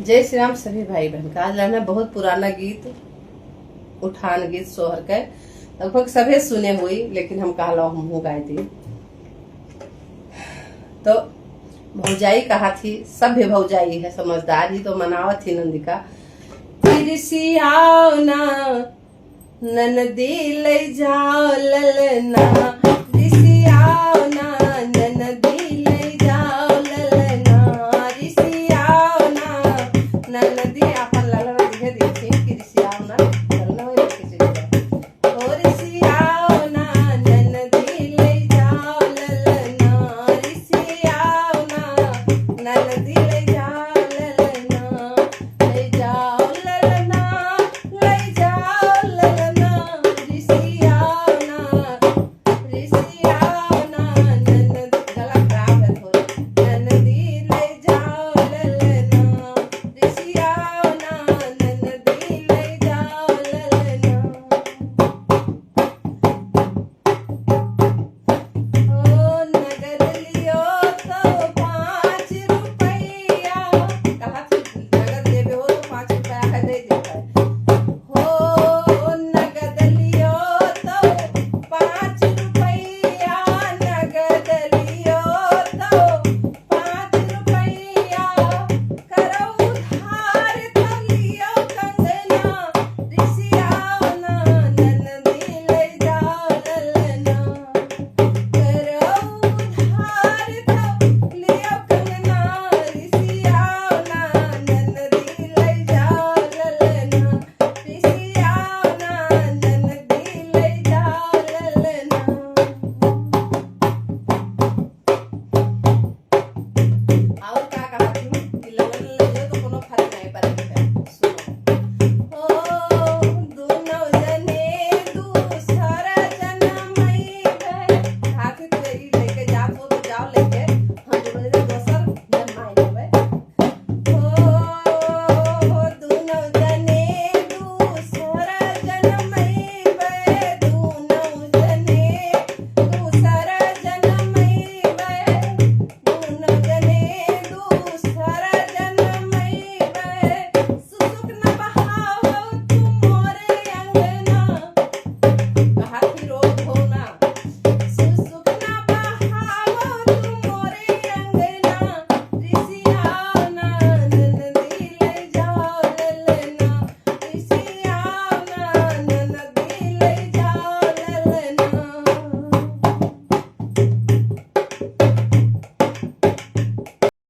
जय श्री राम सभी भाई बहन का। आज लाना बहुत पुराना गीत, उठान गीत सोहर के लगभग सभी सुने हुई, लेकिन हम कहला हम गाए दी। तो भौजाई कहा थी, सभ्य भौजाई है, समझदार ही तो मनावत थी नंदिका। तिरसियाओ ना ननदी ले जाओ ललना,